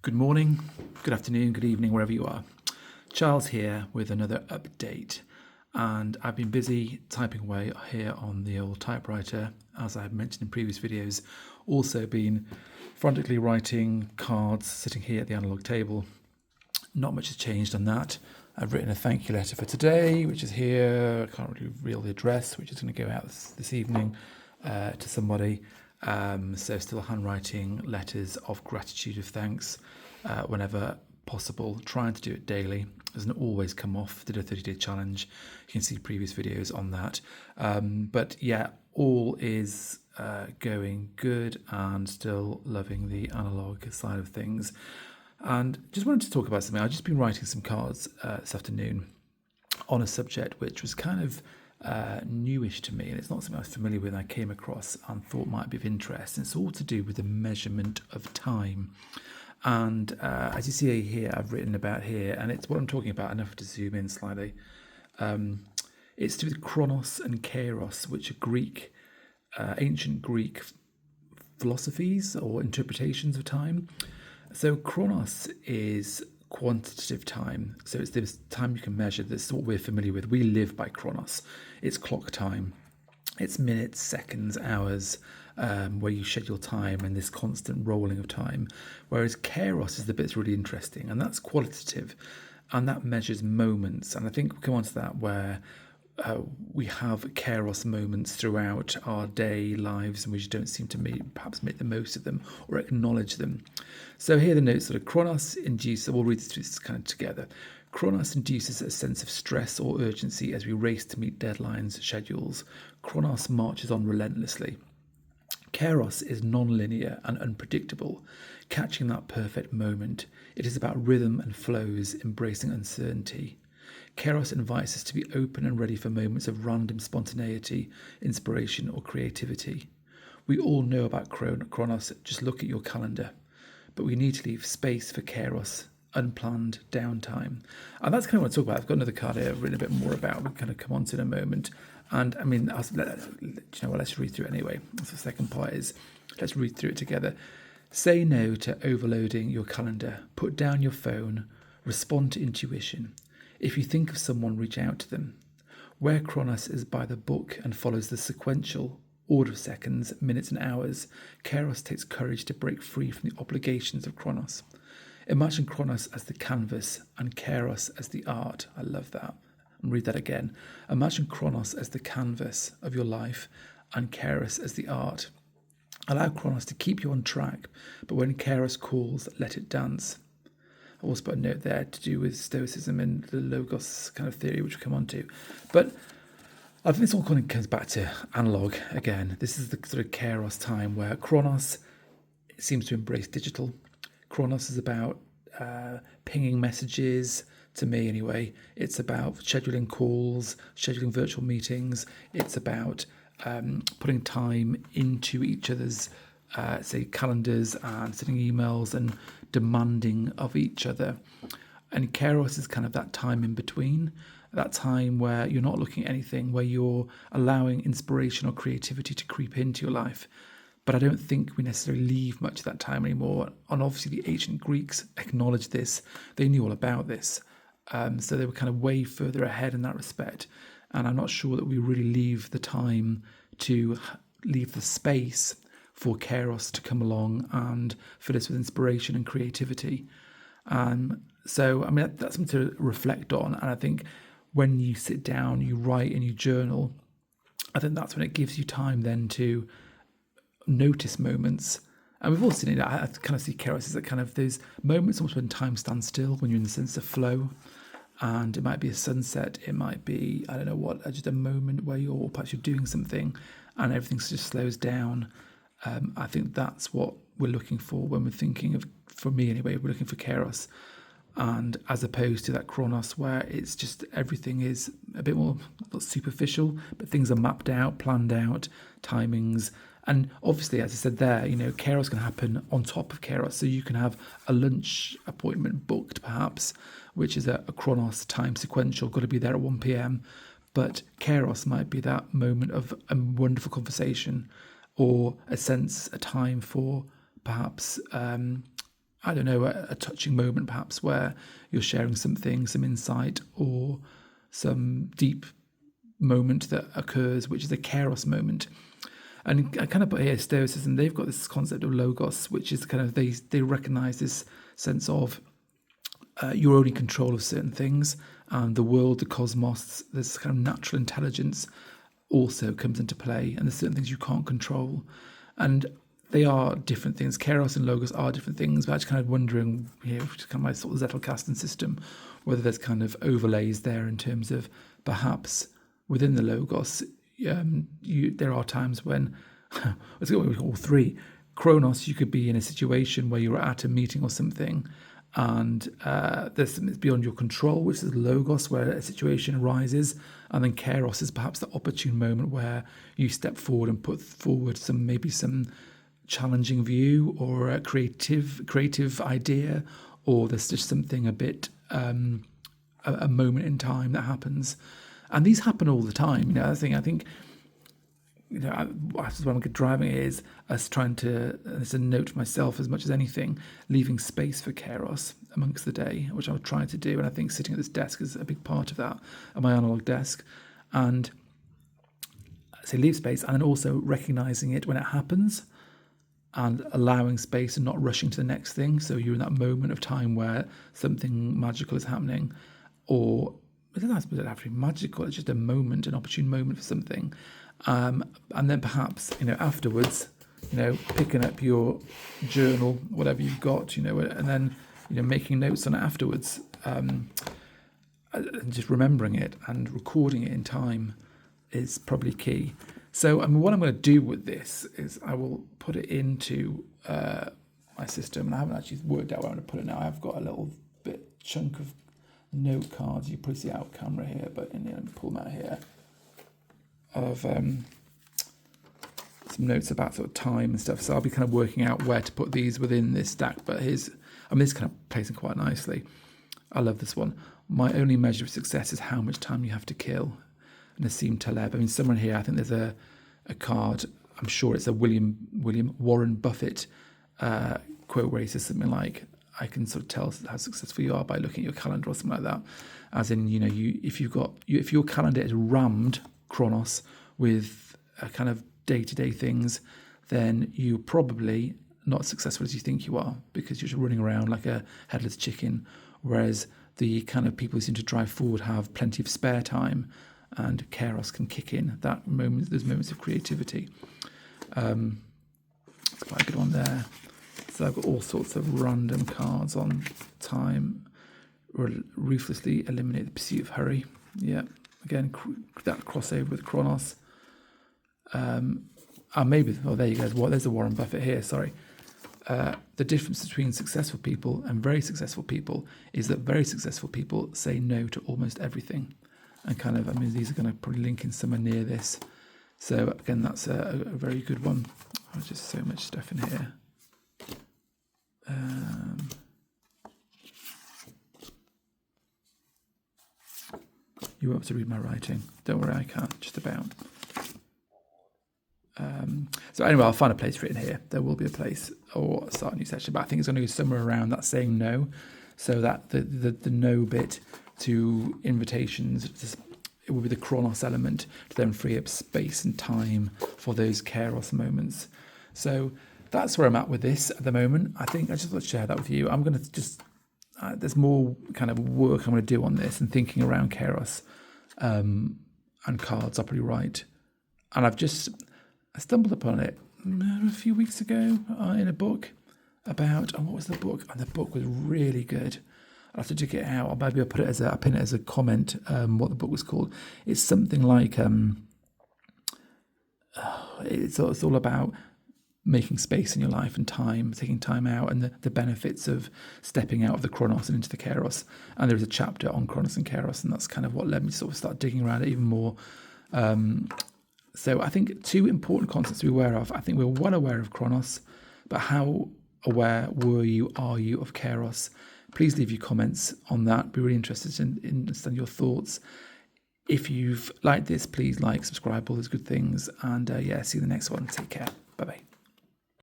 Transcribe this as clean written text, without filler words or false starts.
Good morning, good afternoon, good evening, wherever you are. Charles here with another update. And I've been busy typing away here on the old typewriter, as I've mentioned in previous videos. Also been frantically writing cards sitting here at the Analogue table. Not much has changed on that. I've written a thank you letter for today, which is here. I can't really reveal the address, which is going to go out this evening to somebody. So still handwriting letters of gratitude, of thanks, whenever possible. Trying to do it daily. Doesn't always come off. Did a 30-day challenge. You can see previous videos on that. But yeah, all is going good and still loving the Analogue side of things. And just wanted to talk about something. I've just been writing some cards this afternoon on a subject which was kind of newish to me, and it's not something I was familiar with. I came across and thought might be of interest. And it's all to do with the measurement of time. And as you see here, I've written about here, and it's what I'm talking about. Enough to zoom in slightly. It's to do with Chronos and Kairos, which are Greek, ancient Greek philosophies or interpretations of time. So Chronos is quantitative time. So it's this time you can measure. This is what we're familiar with. We live by Chronos. It's clock time. It's minutes, seconds, hours, where you schedule time and this constant rolling of time. Whereas Kairos is the bit that's really interesting, and that's qualitative, and that measures moments. And I think we'll come on to that, where we have Kairos moments throughout our day lives, and we just don't seem to perhaps make the most of them or acknowledge them. So here are the notes. Sort of Chronos induces, we'll read this kind of together. Chronos induces a sense of stress or urgency as we race to meet deadlines, schedules. Chronos marches on relentlessly. Kairos is non-linear and unpredictable, catching that perfect moment. It is about rhythm and flows, embracing uncertainty. Kairos invites us to be open and ready for moments of random spontaneity, inspiration, or creativity. We all know about Chronos, just look at your calendar. But we need to leave space for Kairos, unplanned downtime. And that's kind of what I talk about. I've got another card here I've written a bit more about. We'll kind of come on to in a moment. And I mean, let's read through it anyway. That's the second part is, let's read through it together. Say no to overloading your calendar. Put down your phone. Respond to intuition. If you think of someone, reach out to them. Where Chronos is by the book and follows the sequential order of seconds, minutes and hours, Kairos takes courage to break free from the obligations of Chronos. Imagine Chronos as the canvas and Kairos as the art. I love that. And read that again. Imagine Chronos as the canvas of your life and Kairos as the art. Allow Chronos to keep you on track, but when Kairos calls, let it dance. I also put a note there to do with Stoicism and the Logos kind of theory, which we'll come on to. But I think this all kind of comes back to Analogue again. This is the sort of Kairos time where Chronos seems to embrace digital. Chronos is about pinging messages, to me anyway. It's about scheduling calls, scheduling virtual meetings. It's about putting time into each other's say calendars and sending emails and demanding of each other. And Kairos is kind of that time in between, that time where you're not looking at anything, where you're allowing inspiration or creativity to creep into your life. But I don't think we necessarily leave much of that time anymore. And obviously the ancient Greeks acknowledged this. They knew all about this. So they were kind of way further ahead in that respect. And I'm not sure that we really leave the time to leave the space for Kairos to come along and fill us with inspiration and creativity. So, I mean, that's something to reflect on. And I think when you sit down, you write and you journal, I think that's when it gives you time then to notice moments. And we've all seen it. I kind of see Kairos as that kind of those moments almost when time stands still, when you're in the sense of flow. And it might be a sunset. It might be, I don't know what, just a moment where perhaps you're doing something and everything just slows down. I think that's what we're looking for when we're thinking of, for me anyway, we're looking for Kairos. And as opposed to that Chronos where it's just everything is a bit more superficial, but things are mapped out, planned out, timings. And obviously, as I said there, Kairos can happen on top of Kairos. So you can have a lunch appointment booked perhaps, which is a Chronos time sequential, got to be there at 1 p.m. But Kairos might be that moment of a wonderful conversation or a time for perhaps I don't know, a touching moment perhaps where you're sharing something, some insight, or some deep moment that occurs, which is a Kairos moment. And I kind of put here Stoicism. They've got this concept of logos, which is kind of they recognize this sense of you're only in control of certain things, and the world, the cosmos, this kind of natural intelligence also comes into play, and there's certain things you can't control, and they are different things. Kairos and logos are different things, but I'm just kind of wondering here, kind of my sort of Zettelkasten system, whether there's kind of overlays there in terms of perhaps within the logos, there are times when, let's go with all three. Chronos, you could be in a situation where you're at a meeting or something, and there's something that's beyond your control, which is logos, where a situation arises, and then Kairos is perhaps the opportune moment where you step forward and put forward maybe some challenging view or a creative idea, or there's just something a bit a moment in time that happens. And these happen all the time. I think when I'm driving it is us trying to, and it's a note to myself as much as anything, leaving space for Kairos amongst the day, which I'm trying to do. And I think sitting at this desk is a big part of that, at my Analogue desk. And I say leave space, and then also recognizing it when it happens and allowing space and not rushing to the next thing. So you're in that moment of time where something magical is happening, or it doesn't have to be magical, it's just a moment, an opportune moment for something. And then perhaps, afterwards, picking up your journal, whatever you've got, and then, making notes on it afterwards, and just remembering it and recording it in time is probably key. So, what I'm going to do with this is I will put it into my system, and I haven't actually worked out where I'm going to put it now. I've got a little chunk of note cards. You probably see out camera here, but let me pull them out here, of some notes about sort of time and stuff. So I'll be kind of working out where to put these within this stack. But this kind of plays in quite nicely. I love this one. My only measure of success is how much time you have to kill. Nassim Taleb. Somewhere here, I think there's a card. I'm sure it's a William Warren Buffett quote where he says something like, I can sort of tell how successful you are by looking at your calendar or something like that. As in, if your calendar is rammed, Chronos, with a kind of day-to-day things, then you're probably not as successful as you think you are, because you're just running around like a headless chicken. Whereas the kind of people who seem to drive forward have plenty of spare time, and Kairos can kick in those moments of creativity. It's quite a good one there. So I've got all sorts of random cards on time. Ruthlessly eliminate the pursuit of hurry. Yeah, again, that crossover with Chronos. There you go. There's the Warren Buffett here. Sorry. The difference between successful people and very successful people is that very successful people say no to almost everything. And these are going to probably link in somewhere near this. So again, that's a very good one. There's just so much stuff in here. You won't have to read my writing. Don't worry, I can't, just about. So anyway, I'll find a place for it in here. There will be a place, or start a new section, but I think it's going to go somewhere around that saying no. So that the no bit to invitations, it will be the Chronos element to then free up space and time for those Kairos moments. So that's where I'm at with this at the moment. I think I just want to share that with you. I'm going to just, there's more kind of work I'm going to do on this and thinking around Kairos and cards, I'll probably write. And I stumbled upon it a few weeks ago in a book about, what was the book? And the book was really good. I'll have to dig it out, or maybe I'll pin it as a comment, what the book was called. It's something like, it's all about making space in your life and time, taking time out, and the benefits of stepping out of the Chronos and into the Kairos. And there's a chapter on Chronos and Kairos, and that's kind of what led me to sort of start digging around it even more. So I think two important concepts to be aware of. I think we're well aware of Chronos, but how aware are you of Kairos? Please leave your comments on that. Be really interested in understand your thoughts. If you've liked this, please like, subscribe, all those good things. And see you in the next one. Take care. Bye-bye.